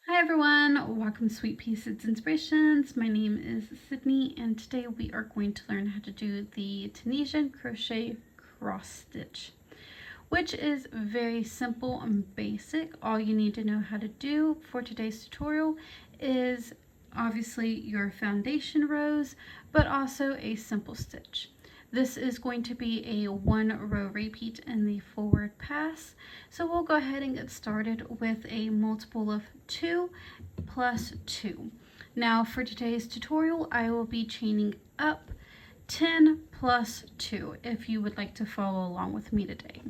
Hi everyone, welcome to Sweet Pieces Inspirations. My name is Sydney and today we are going to learn how to do the Tunisian crochet cross stitch, which is very simple and basic. All you need to know how to do for today's tutorial is obviously your foundation rows, but also a simple stitch. This is going to be a 1 row repeat in the forward pass. So we'll go ahead and get started with a multiple of 2 plus 2. Now for today's tutorial, I will be chaining up 10 plus 2 if you would like to follow along with me today.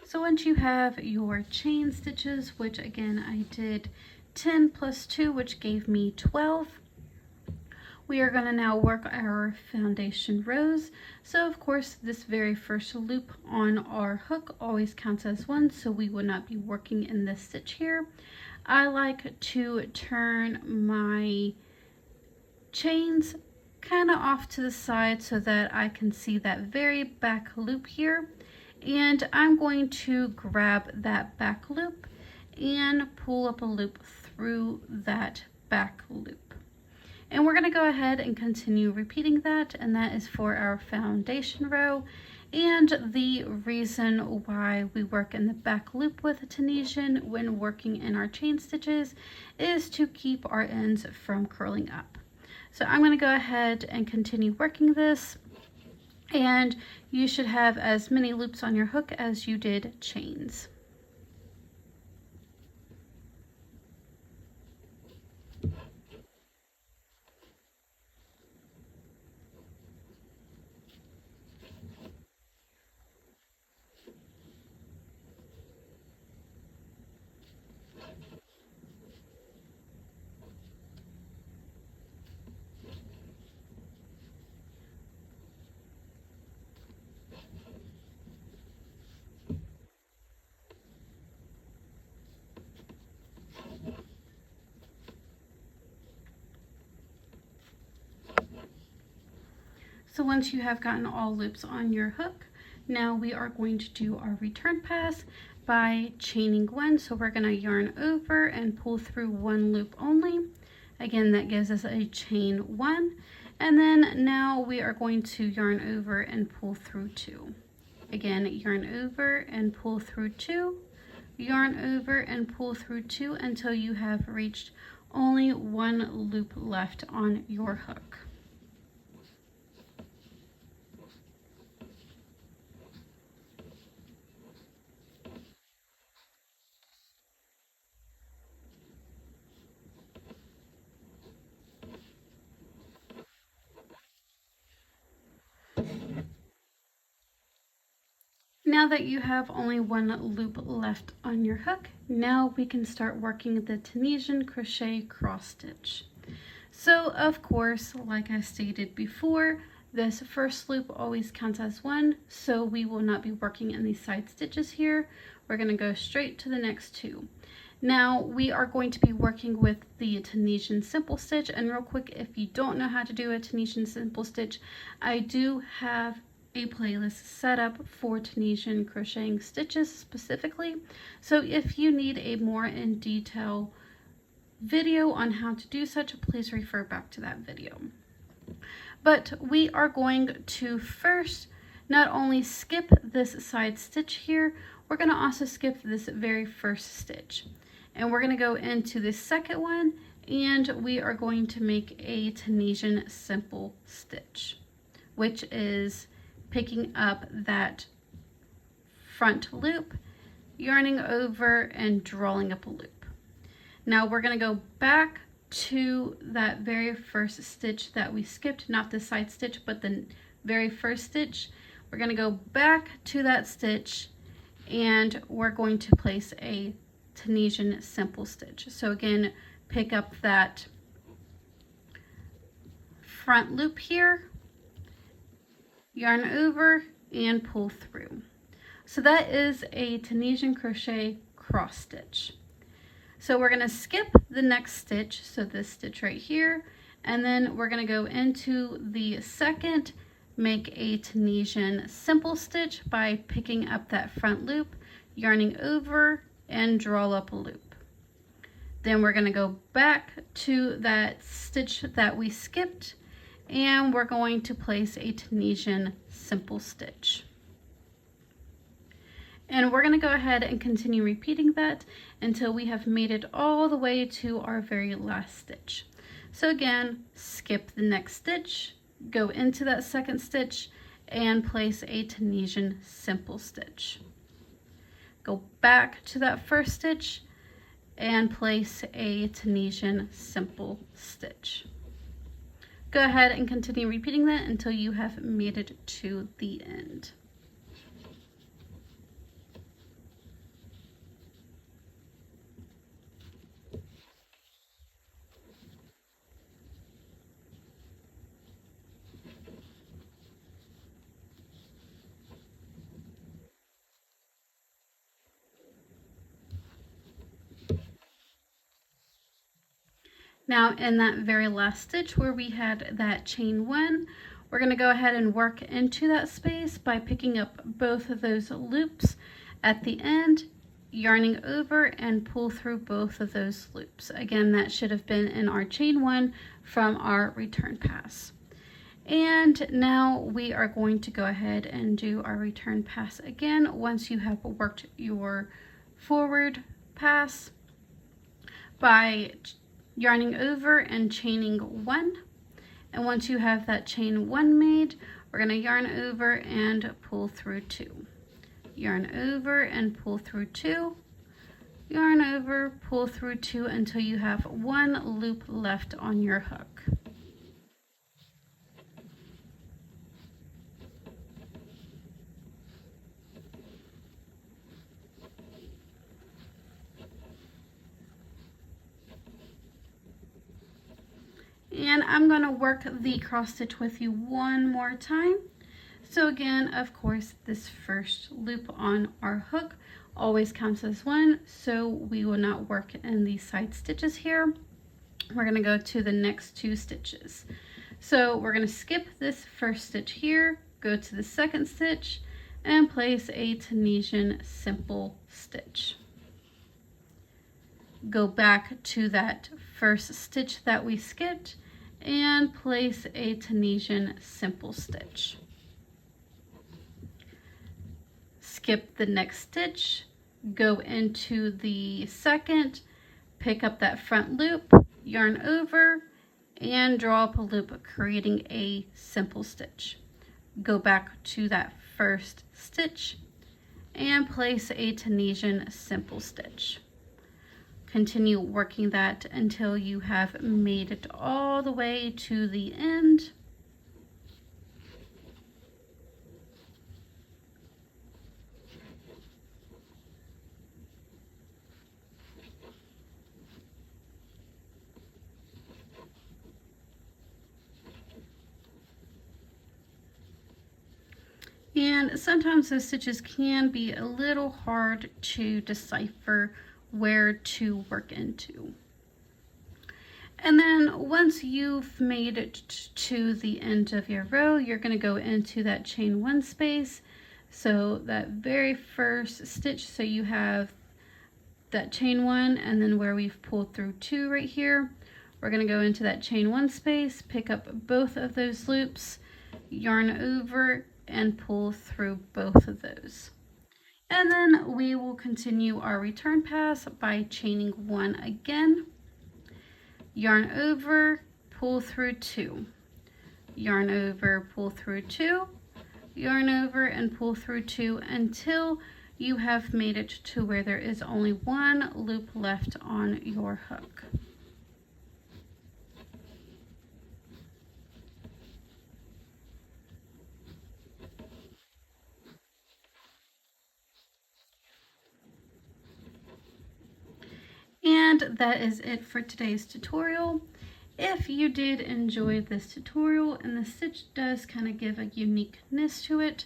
So once you have your chain stitches, which again I did 10 plus 2, which gave me 12, we are going to now work our foundation rows. So of course this very first loop on our hook always counts as 1, so we will not be working in this stitch here. I like to turn my chains kind of off to the side so that I can see that very back loop here. And I'm going to grab that back loop and pull up a loop through that back loop. And we're going to go ahead and continue repeating that, and that is for our foundation row. And the reason why we work in the back loop with a Tunisian when working in our chain stitches is to keep our ends from curling up. So I'm going to go ahead and continue working this. And you should have as many loops on your hook as you did chains. So once you have gotten all loops on your hook, now we are going to do our return pass by chaining 1. So we're going to yarn over and pull through 1 loop only. Again, that gives us a chain 1. And then now we are going to yarn over and pull through 2. Again, yarn over and pull through 2. Yarn over and pull through 2 until you have reached only 1 loop left on your hook. Now that you have only 1 loop left on your hook, now we can start working the Tunisian crochet cross stitch. So of course, like I stated before, this first loop always counts as 1, so we will not be working in these side stitches here. We're going to go straight to the next 2. Now we are going to be working with the Tunisian simple stitch, and real quick, if you don't know how to do a Tunisian simple stitch, I do have a playlist set up for Tunisian crocheting stitches specifically. So if you need a more in detail video on how to do such, please refer back to that video. But we are going to first not only skip this side stitch here, we're going to also skip this very first stitch. And we're going to go into the second one, and we are going to make a Tunisian simple stitch, which is picking up that front loop, yarning over and drawing up a loop. Now we're going to go back to that very first stitch that we skipped, not the side stitch, but the very first stitch. We're going to go back to that stitch and we're going to place a Tunisian simple stitch. So again, pick up that front loop here, yarn over and pull through. So that is a Tunisian crochet cross stitch. So we're going to skip the next stitch, so this stitch right here, and then we're going to go into the second, make a Tunisian simple stitch by picking up that front loop, yarning over, and draw up a loop. Then we're going to go back to that stitch that we skipped, and we're going to place a Tunisian simple stitch. And we're going to go ahead and continue repeating that until we have made it all the way to our very last stitch. So again, skip the next stitch, go into that second stitch, and place a Tunisian simple stitch. Go back to that first stitch and place a Tunisian simple stitch. Go ahead and continue repeating that until you have made it to the end. Now in that very last stitch where we had that chain 1, we're going to go ahead and work into that space by picking up both of those loops at the end, yarning over, and pull through both of those loops. Again, that should have been in our chain 1 from our return pass. And now we are going to go ahead and do our return pass again once you have worked your forward pass by yarning over and chaining 1. And once you have that chain 1 made, we're going to yarn over and pull through 2. Yarn over and pull through 2. Yarn over, pull through 2 until you have 1 loop left on your hook. And I'm going to work the cross stitch with you one more time. So again, of course, this first loop on our hook always counts as 1, so we will not work in these side stitches here. We're going to go to the next 2 stitches. So we're going to skip this first stitch here, go to the second stitch, and place a Tunisian simple stitch. Go back to that first stitch that we skipped and place a Tunisian simple stitch. Skip the next stitch, go into the second, pick up that front loop, yarn over, and draw up a loop, creating a simple stitch. Go back to that first stitch and place a Tunisian simple stitch. Continue working that until you have made it all the way to the end. And sometimes those stitches can be a little hard to decipher where to work into. And then once you've made it to the end of your row, you're going to go into that chain 1 space. So that very first stitch, so you have that chain 1 and then where we've pulled through 2 right here, we're going to go into that chain 1 space, pick up both of those loops, yarn over, and pull through both of those. And then we will continue our return pass by chaining 1 again, yarn over, pull through 2, yarn over, pull through 2, yarn over, and pull through 2 until you have made it to where there is only 1 loop left on your hook. And that is it for today's tutorial. If you did enjoy this tutorial, and the stitch does kind of give a uniqueness to it,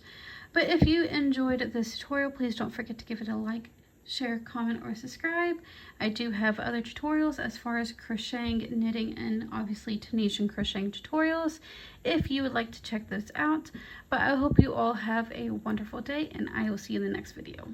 but if you enjoyed this tutorial, please don't forget to give it a like share, comment, or subscribe. I do have other tutorials as far as crocheting, knitting, and obviously Tunisian crocheting tutorials if you would like to check those out. But I hope you all have a wonderful day, and I will see you in the next video.